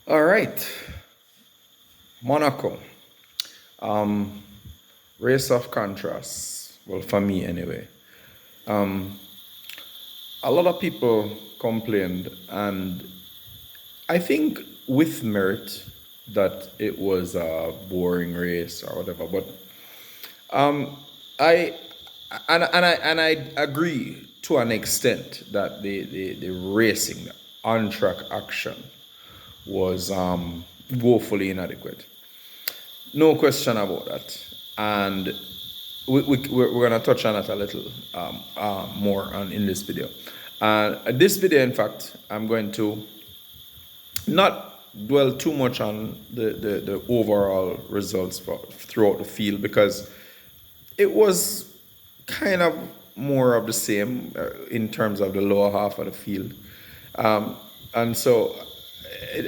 All right, Monaco. Um, Race of contrasts. Well, for me anyway. Um, a lot of people complained, and I think with merit, that it was a boring race or whatever. But I and I agree to an extent that the racing, the on track action was woefully inadequate. No question about that. And we're going to touch on it a little more in this video. This video, in fact, I'm going to not dwell too much on the overall results throughout the field because it was kind of more of the same in terms of the lower half of the field. And so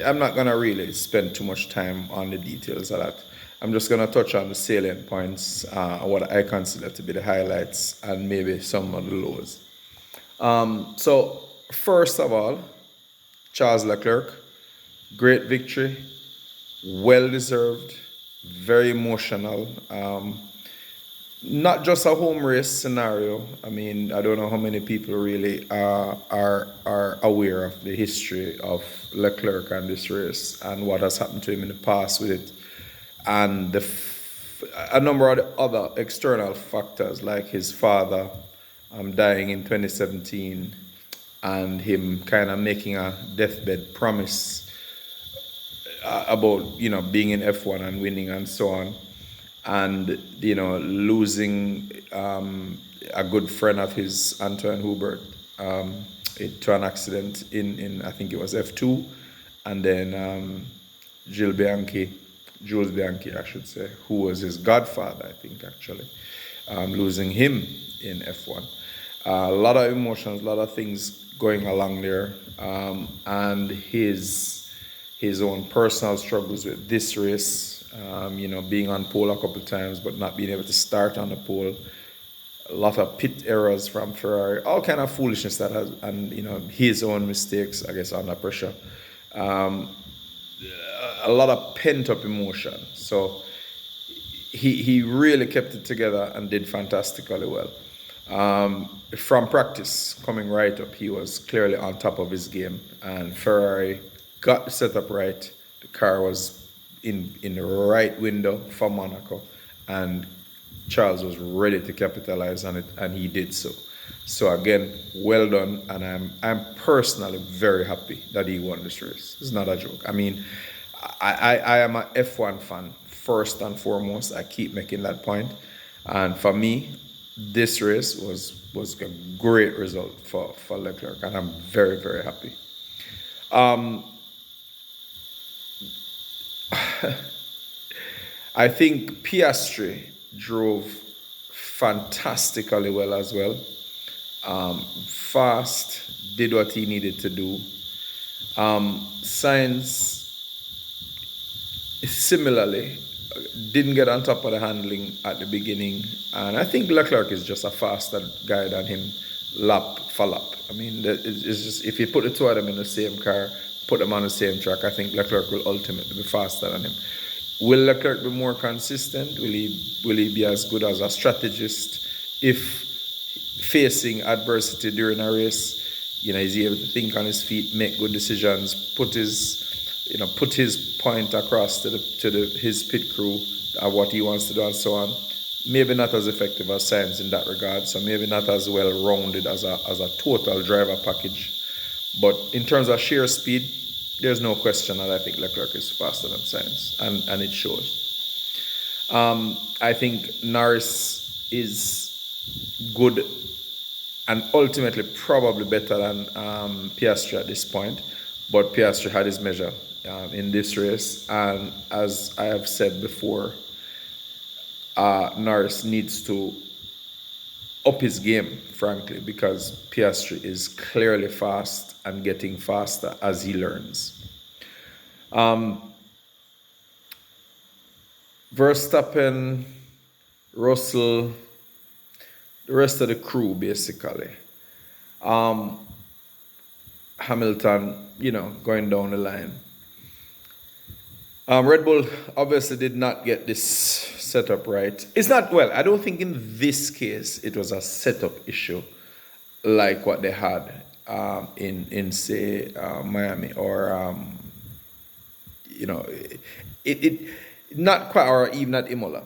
I'm not going to really spend too much time on the details of that. I'm just going to touch on the salient points, what I consider to be the highlights, and maybe some of the lows. So, first of all, Charles Leclerc, great victory, well deserved, very emotional. Not just a home race scenario. I mean, I don't know how many people really are aware of the history of Leclerc and this race and what has happened to him in the past with it, and a number of the other external factors like his father dying in 2017 and him kind of making a deathbed promise about being in F1 and winning and so on, and losing a good friend of his, Antoine Hubert, to an accident in I think it was F2, and then Jules Bianchi, I should say, who was his godfather, I think, actually, losing him in F1. A lot of emotions, a lot of things going along there, and his own personal struggles with this race, being on pole a couple of times but not being able to start on the pole. A lot of pit errors from Ferrari, all kind of foolishness that has, and his own mistakes, I guess, under pressure. A lot of pent up emotion. So he really kept it together and did fantastically well. From practice coming right up, he was clearly on top of his game, and Ferrari got the setup right. The car was in the right window for Monaco, and Charles was ready to capitalize on it, and he did so. So again, well done, and I'm personally very happy that he won this race. It's not a joke. I mean, I am an F1 fan first and foremost. I keep making that point, and for me, this race was a great result for Leclerc, and I'm very very happy. I think Piastri drove fantastically well as well. Fast, did what he needed to do. Sainz similarly didn't get on top of the handling at the beginning, and I think Leclerc is just a faster guy than him, lap for lap. I mean, it's just, if you put the two of them in the same car, put them on the same track, I think Leclerc will ultimately be faster than him. Will Leclerc be more consistent? Will he be as good as a strategist if facing adversity during a race? Is he able to think on his feet, make good decisions, put his point across to his pit crew of what he wants to do and so on? Maybe not as effective as Sainz in that regard, so maybe not as well rounded as a total driver package. But in terms of sheer speed, there's no question that I think Leclerc is faster than Sainz, and it shows. I think Norris is good and ultimately probably better than Piastri at this point, but Piastri had his measure in this race, and as I have said before, Norris needs to up his game, frankly, because Piastri is clearly fast and getting faster as he learns. Verstappen, Russell, the rest of the crew, basically. Hamilton, going down the line. Red Bull obviously did not get this setup right. It's not, well, I don't think in this case it was a setup issue like what they had in say Miami or you know, it not quite, or even at Imola,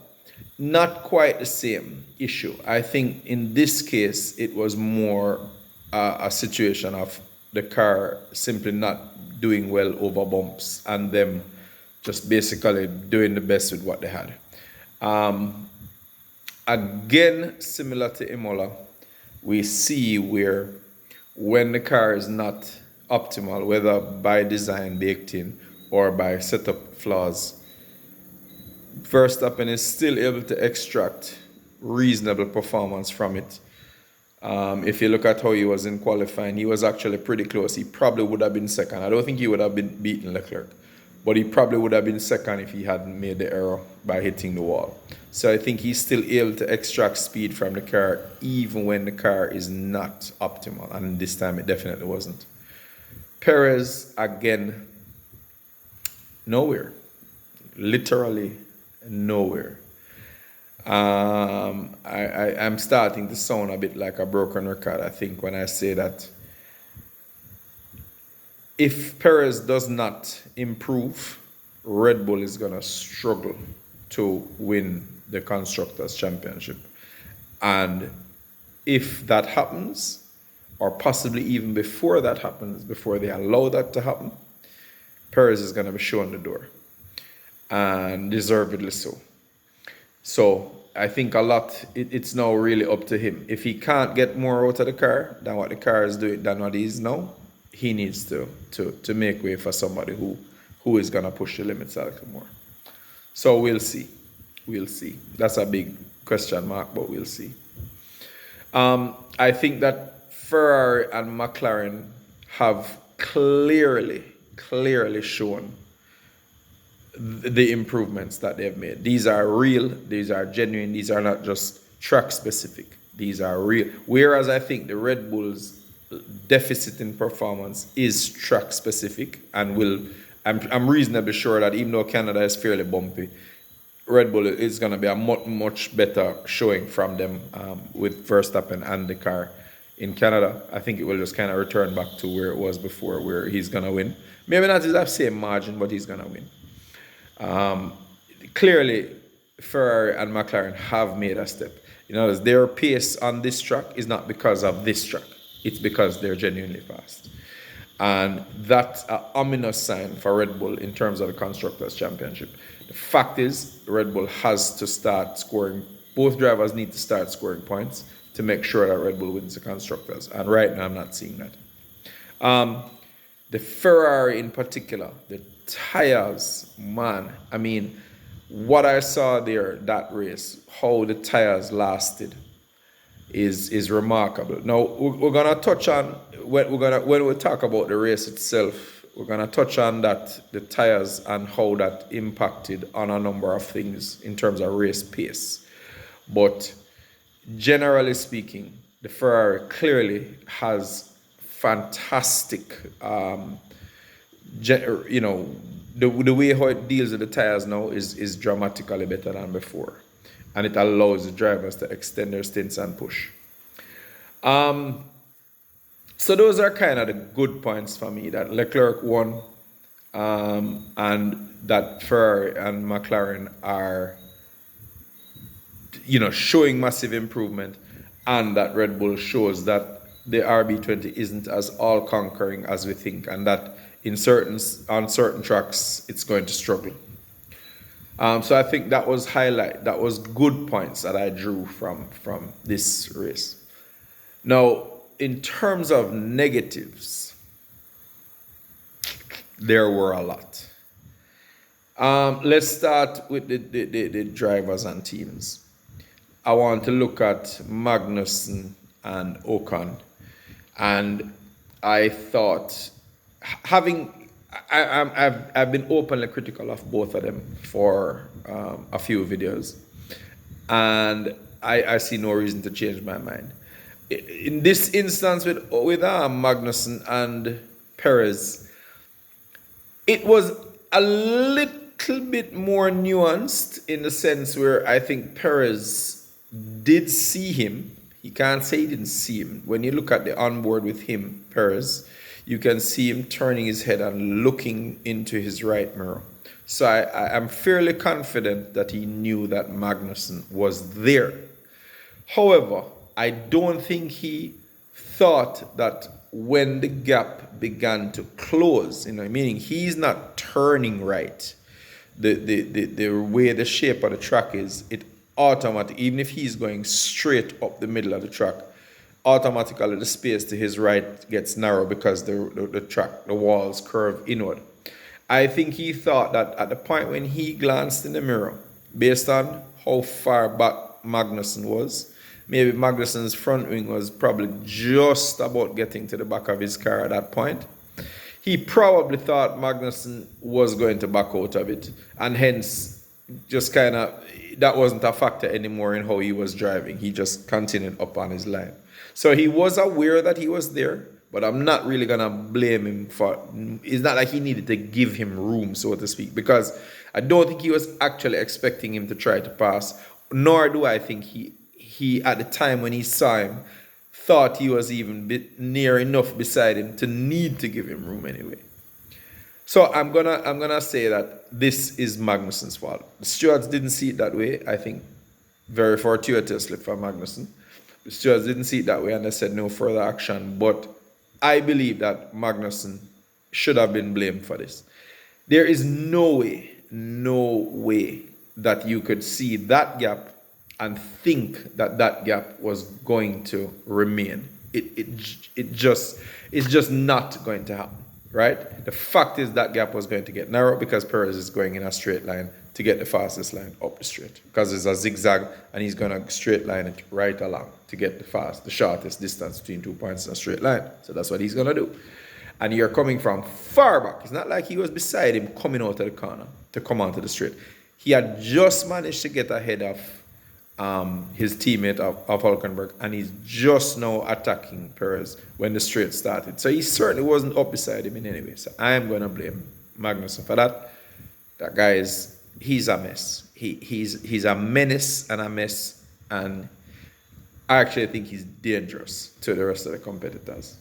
not quite the same issue. I think in this case it was more a situation of the car simply not doing well over bumps and them just basically doing the best with what they had. Again, similar to Imola, we see where when the car is not optimal, whether by design baked in or by setup flaws, Verstappen is still able to extract reasonable performance from it. If you look at how he was in qualifying, he was actually pretty close. He probably would have been second. I don't think he would have been beaten Leclerc, but he probably would have been second if he hadn't made the error by hitting the wall. So I think he's still able to extract speed from the car even when the car is not optimal, and this time it definitely wasn't. Perez, again, nowhere. Literally nowhere. I'm starting to sound a bit like a broken record, I think, when I say that if Perez does not improve, Red Bull is going to struggle to win the Constructors' Championship. And if that happens, or possibly even before that happens, before they allow that to happen, Perez is going to be shown the door. And deservedly so. So I think it's now really up to him. If he can't get more out of the car than what the car is doing, than what he is now, he needs to make way for somebody who is going to push the limits a little more. So we'll see. We'll see. That's a big question mark, but we'll see. I think that Ferrari and McLaren have clearly shown the improvements that they've made. These are real, these are genuine, these are not just track specific. These are real. Whereas I think the Red Bull's deficit in performance is track specific and I'm reasonably sure that even though Canada is fairly bumpy, Red Bull is going to be a much better showing from them with Verstappen and the car in Canada. I think it will just kind of return back to where it was before, where he's going to win. Maybe not the same margin, but he's going to win. Clearly, Ferrari and McLaren have made a step. You know, their pace on this track is not because of this track. It's because they're genuinely fast. And that's an ominous sign for Red Bull in terms of the Constructors' Championship. The fact is, Red Bull has to start scoring. Both drivers need to start scoring points to make sure that Red Bull wins the Constructors. And right now, I'm not seeing that. The Ferrari in particular, the tires, man, I mean, what I saw there, that race, how the tires lasted is remarkable. Now, we're going to touch on, when we talk about the race itself, we're going to touch on that, the tires and how that impacted on a number of things in terms of race pace. But generally speaking, the Ferrari clearly has fantastic, you know, the way how it deals with the tires now is dramatically better than before. And it allows the drivers to extend their stints and push. So those are kind of the good points for me, that Leclerc won and that Ferrari and McLaren are, you know, showing massive improvement, and that Red Bull shows that the RB20 isn't as all-conquering as we think, and that on certain tracks it's going to struggle. So I think that was good points that I drew from this race. Now, in terms of negatives, there were a lot. Let's start with the drivers and teams. I want to look at Magnussen and Ocon. And I thought, I've been openly critical of both of them for a few videos, and I see no reason to change my mind. In this instance with Magnussen and Perez, it was a little little bit more nuanced in the sense where I think Perez did see him. He can't say he didn't see him. When you look at the onboard with him, Perez, you can see him turning his head and looking into his right mirror. So I'm fairly confident that he knew that Magnussen was there. However, I don't think he thought that when the gap began to close, meaning he's not turning right. The way the shape of the track is, it automatic, even if he's going straight up the middle of the track, automatically the space to his right gets narrow because the walls curve inward. I think he thought that at the point when he glanced in the mirror, based on how far back Magnussen was, maybe Magnussen's front wing was probably just about getting to the back of his car at that point. He probably thought Magnussen was going to back out of it, and hence just kind of, that wasn't a factor anymore in how he was driving. He just continued up on his line. So he was aware that he was there, but I'm not really going to blame him for, it's not like he needed to give him room, so to speak, because I don't think he was actually expecting him to try to pass, nor do I think he at the time when he saw him, thought he was even near enough beside him to need to give him room anyway. So I'm gonna say that this is Magnussen's fault. The stewards didn't see it that way. I think very fortuitously for Magnussen. The stewards didn't see it that way, and they said no further action. But I believe that Magnussen should have been blamed for this. There is no way that you could see that gap and think that that gap was going to remain. It's just not going to happen, right? The fact is that gap was going to get narrow because Perez is going in a straight line to get the fastest line up the straight, because it's a zigzag and he's going to straight line it right along to get the shortest distance between 2 points in a straight line. So that's what he's going to do. And you're coming from far back. It's not like he was beside him coming out of the corner to come onto the straight. He had just managed to get ahead of his teammate of Hulkenberg, and he's just now attacking Perez when the straight started. So he certainly wasn't up beside him in any way. So I am going to blame Magnussen for that. That guy he's a mess. He's a menace and a mess, and I actually think he's dangerous to the rest of the competitors.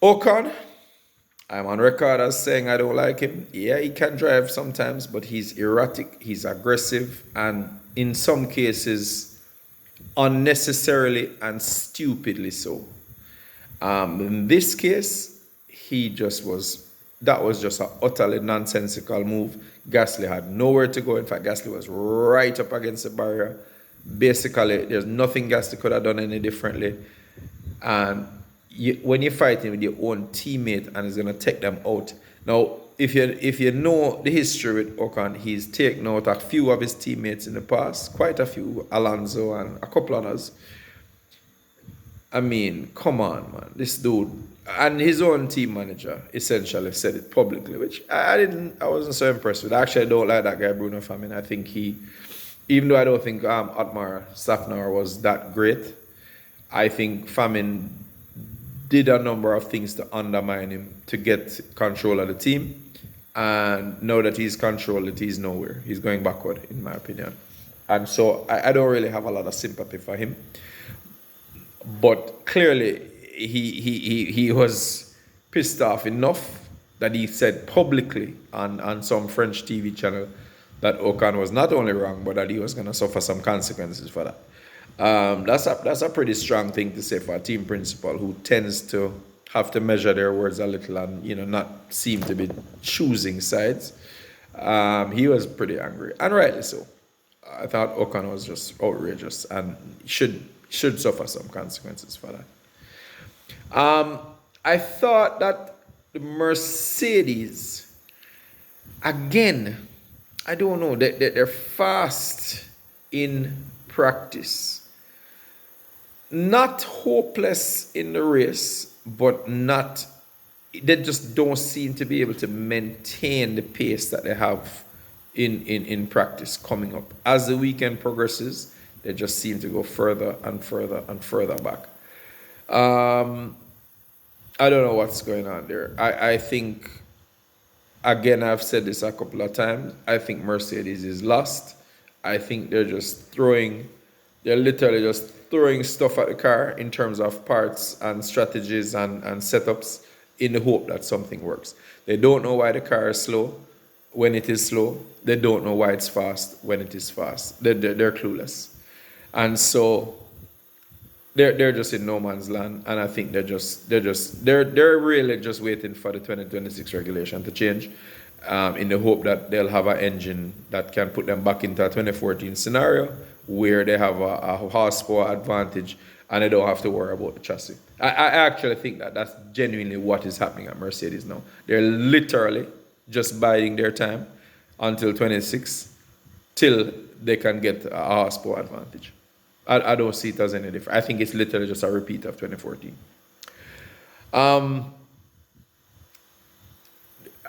Ocon, I'm on record as saying I don't like him. Yeah, he can drive sometimes, but he's erratic, he's aggressive, and in some cases, unnecessarily and stupidly so. In this case, that was just an utterly nonsensical move. Gasly had nowhere to go. In fact, Gasly was right up against the barrier. Basically, there's nothing Gasly could have done any differently. And when you're fighting with your own teammate and it's going to take them out. Now, if you know the history with Ocon, he's taken out a few of his teammates in the past, quite a few, Alonso and a couple others. I mean, come on, man. This dude, and his own team manager essentially said it publicly, which I wasn't so impressed with. Actually, I don't like that guy, Bruno Famin. I think even though I don't think Otmar Safnauer was that great, I think Famin did a number of things to undermine him to get control of the team. And now that he's controlled it, he's nowhere. He's going backward, in my opinion. And so I don't really have a lot of sympathy for him. But clearly, he was pissed off enough that he said publicly on some French TV channel that Ocon was not only wrong, but that he was going to suffer some consequences for that. That's a pretty strong thing to say for a team principal who tends to have to measure their words a little and not seem to be choosing sides. He was pretty angry, and rightly so. I thought Ocon was just outrageous and should suffer some consequences for that. I thought that the Mercedes, again, I don't know, they're fast in practice. Not hopeless in the race, but they just don't seem to be able to maintain the pace that they have in practice coming up. As the weekend progresses, they just seem to go further and further and further back. I don't know what's going on there. I think Again, I've said this a couple of times. I think Mercedes is lost. I think they're literally just throwing stuff at the car in terms of parts and strategies and setups in the hope that something works. They don't know why the car is slow when it is slow. They don't know why it's fast when it is fast. They're clueless. And so they're just in no man's land, and I think they're really just waiting for the 2026 regulation to change, in the hope that they'll have an engine that can put them back into a 2014 scenario where they have a horsepower advantage and they don't have to worry about the chassis. I actually think that that's genuinely what is happening at Mercedes now. They're literally just biding their time until 26 till they can get a horsepower advantage. I don't see it as any different. I think it's literally just a repeat of 2014.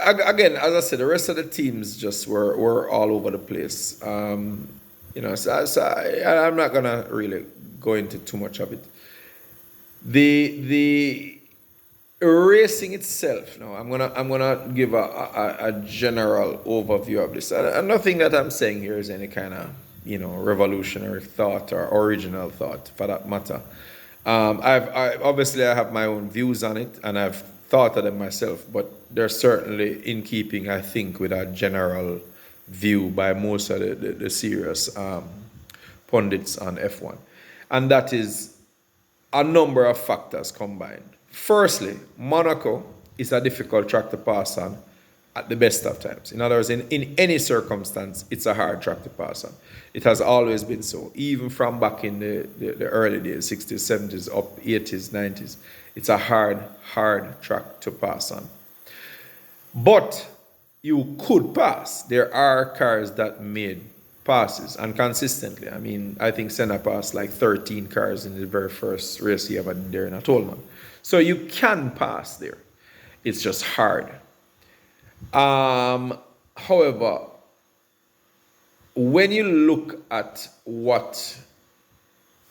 Again, as I said, the rest of the teams just were all over the place. I'm not gonna really go into too much of it. The racing itself. Now, I'm gonna give a general overview of this. And nothing that I'm saying here is any kind of revolutionary thought or original thought, for that matter. I have my own views on it, and I've thought of them myself, but they're certainly in keeping, I think, with a general view by most of the serious pundits on F1. And that is a number of factors combined. Firstly, Monaco is a difficult track to pass on at the best of times. In other words, in any circumstance, it's a hard track to pass on. It has always been so, even from back in the early days, 60s, 70s, up 80s, 90s. It's a hard track to pass on. But you could pass. There are cars that made passes, and consistently. I mean, I think Senna passed like 13 cars in the very first race he ever did there in a Tolman. So you can pass there. It's just hard. However, when you look at what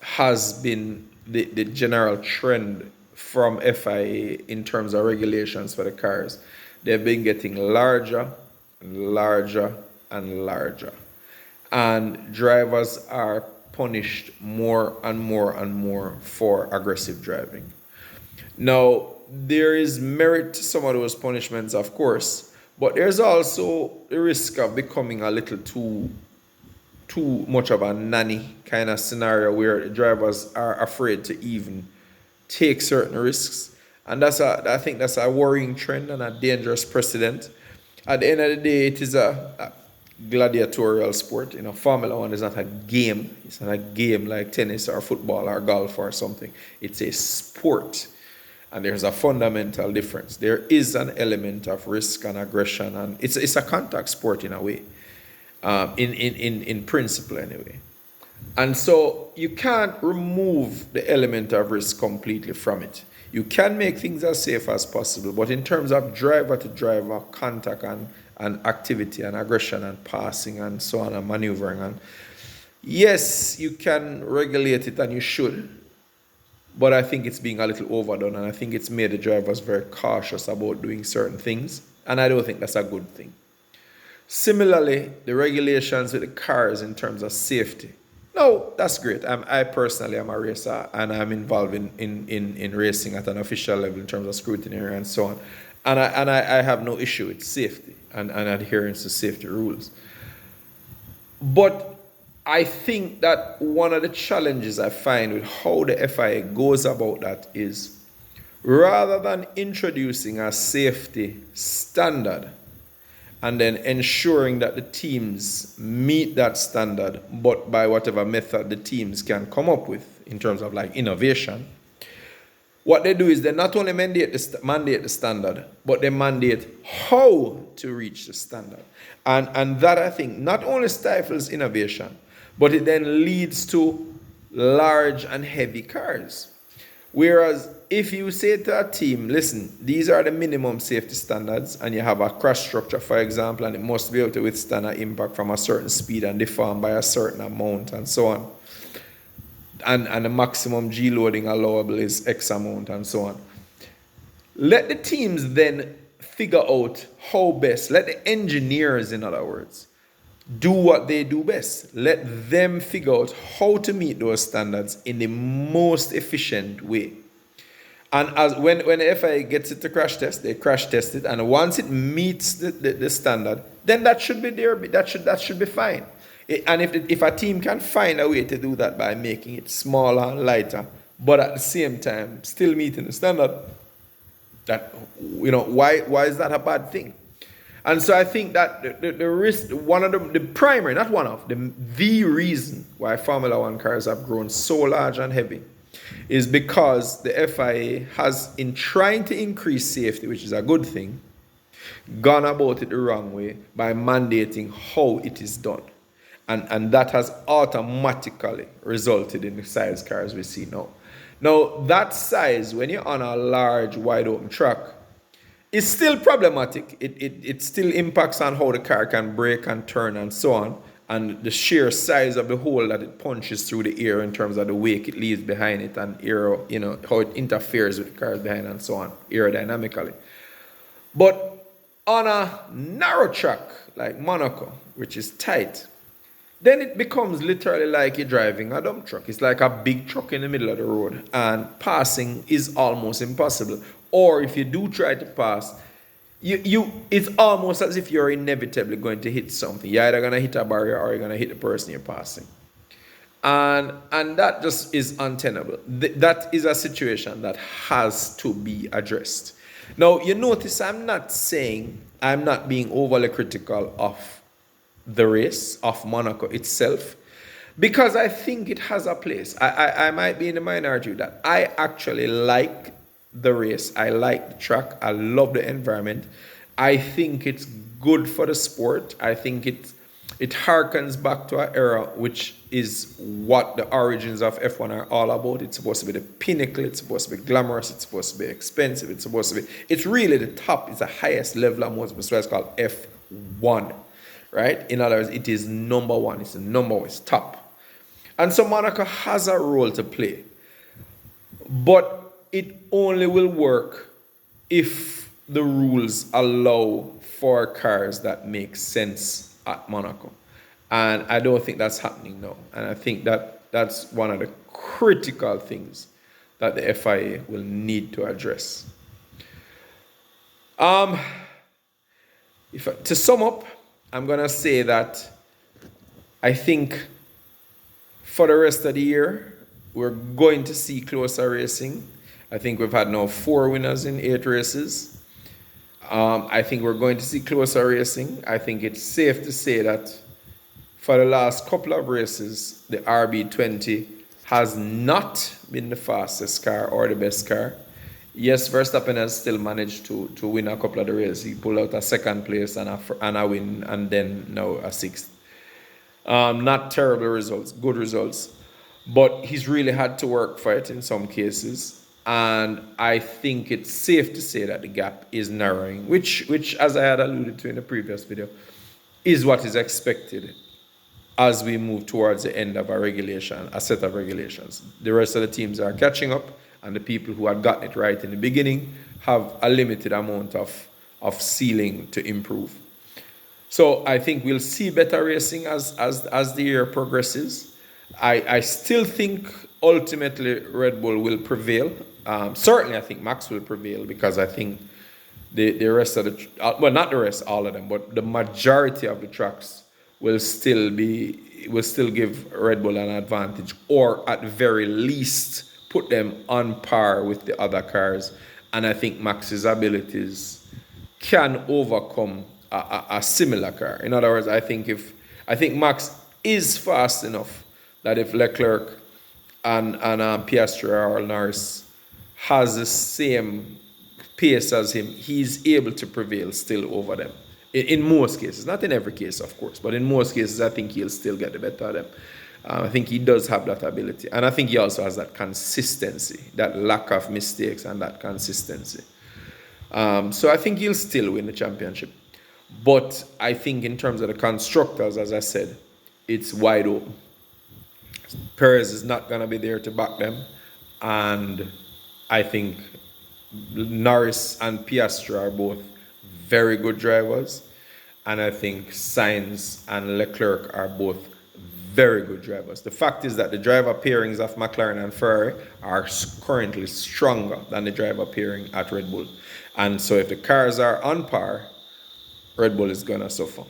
has been the general trend from FIA in terms of regulations for the cars, they've been getting larger and larger and larger. And drivers are punished more and more and more for aggressive driving. Now, there is merit to some of those punishments, of course, but there's also the risk of becoming a little too much of a nanny kind of scenario where the drivers are afraid to even take certain risks. And I think that's a worrying trend and a dangerous precedent. At the end of the day, it is a gladiatorial sport. Formula One is not a game. It's not a game like tennis or football or golf or something. It's a sport. And there's a fundamental difference. There is an element of risk and aggression, and it's a contact sport in a way, in principle anyway. And so you can't remove the element of risk completely from it. You can make things as safe as possible, but in terms of driver-to-driver contact and activity and aggression and passing and so on and maneuvering, and yes, you can regulate it and you should. But I think it's being a little overdone, and I think it's made the drivers very cautious about doing certain things, and I don't think that's a good thing. Similarly, the regulations with the cars in terms of safety. No, that's great. I personally am a racer, and I'm involved in racing at an official level in terms of scrutiny and so on. And I have no issue with safety and adherence to safety rules. But I think that one of the challenges I find with how the FIA goes about that is, rather than introducing a safety standard and then ensuring that the teams meet that standard, but by whatever method the teams can come up with in terms of like innovation, what they do is they not only mandate the standard, but they mandate how to reach the standard. And that, I think, not only stifles innovation, but it then leads to large and heavy cars. Whereas if you say to a team, listen, these are the minimum safety standards, and you have a crash structure, for example, and it must be able to withstand an impact from a certain speed and deform by a certain amount and so on. And the maximum G loading allowable is X amount and so on. Let the teams then figure out how best, let the engineers, in other words, do what they do best. Let them figure out how to meet those standards in the most efficient way. And as when the FIA gets it to crash test, they crash test it, and once it meets the standard, then that should be there. That should be fine. And if a team can find a way to do that by making it smaller and lighter, but at the same time still meeting the standard, that why is that a bad thing? And so I think that the risk, one of the primary, not one of the reason why Formula One cars have grown so large and heavy is because the FIA has, in trying to increase safety, which is a good thing, gone about it the wrong way by mandating how it is done. And that has automatically resulted in the size cars we see now. Now, that size, when you're on a large, wide open track, is still problematic. It still impacts on how the car can brake and turn and so on, and the sheer size of the hole that it punches through the air in terms of the wake it leaves behind it, and how it interferes with the cars behind and so on, aerodynamically. But on a narrow track like Monaco, which is tight, then it becomes literally like you're driving a dump truck. It's like a big truck in the middle of the road, and passing is almost impossible. Or if you do try to pass, it's almost as if you're inevitably going to hit something. You're either going to hit a barrier or you're going to hit the person you're passing. And that just is untenable. That is a situation that has to be addressed. Now, you notice I'm not being overly critical of the race of Monaco itself, because I think it has a place. I might be in the minority with that. I actually like the race. I like the track. I love the environment. I think it's good for the sport. I think it harkens back to an era which is what the origins of F1 are all about. It's supposed to be the pinnacle. It's supposed to be glamorous. It's supposed to be expensive. It's really the top. It's the highest level of motorsport. So it's called F1. Right? In other words, it is number one. It's the number one. It's top. And so Monaco has a role to play. But it only will work if the rules allow for cars that make sense at Monaco. And I don't think that's happening now. And I think that that's one of the critical things that the FIA will need to address. To sum up, I'm going to say that I think for the rest of the year, we're going to see closer racing. I think we've had now 4 winners in 8 races. I think we're going to see closer racing. I think it's safe to say that for the last couple of races, the RB20 has not been the fastest car or the best car. Yes, Verstappen has still managed to win a couple of the races. He pulled out a second place and a win, and then now a 6th. Not terrible results, good results. But he's really had to work for it in some cases. And I think it's safe to say that the gap is narrowing, which as I had alluded to in the previous video, is what is expected as we move towards the end of a set of regulations. The rest of the teams are catching up, and the people who had gotten it right in the beginning have a limited amount of ceiling to improve. So I think we'll see better racing as the year progresses. I still think ultimately Red Bull will prevail. Certainly I think Max will prevail, because I think the rest of not the rest, all of them, but the majority of the tracks will still give Red Bull an advantage, or at the very least put them on par with the other cars. And I think Max's abilities can overcome a similar car. In other words, I think Max is fast enough that if Leclerc and Piastri or Norris has the same pace as him, he's able to prevail still over them. In most cases, not in every case, of course, but in most cases, I think he'll still get the better of them. I think he does have that ability. And I think he also has that consistency, that lack of mistakes and that consistency. So I think he'll still win the championship. But I think in terms of the constructors, as I said, it's wide open. Perez is not going to be there to back them. And I think Norris and Piastri are both very good drivers. And I think Sainz and Leclerc are both very good drivers. The fact is that the driver pairings of McLaren and Ferrari are currently stronger than the driver pairing at Red Bull. And so if the cars are on par, Red Bull is going to suffer.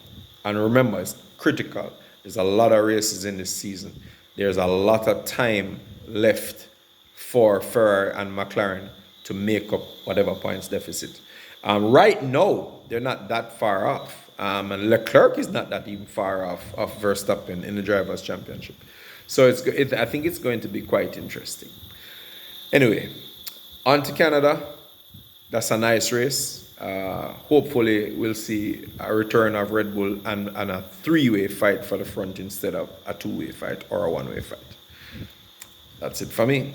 And remember, it's critical. There's a lot of races in this season. There's a lot of time left for Ferrari and McLaren to make up whatever points deficit. Right now, they're not that far off. And Leclerc is not that even far off of Verstappen in the Drivers' Championship. So I think it's going to be quite interesting. Anyway, on to Canada. That's a nice race. Hopefully, we'll see a return of Red Bull and a three-way fight for the front instead of a two-way fight or a one-way fight. That's it for me.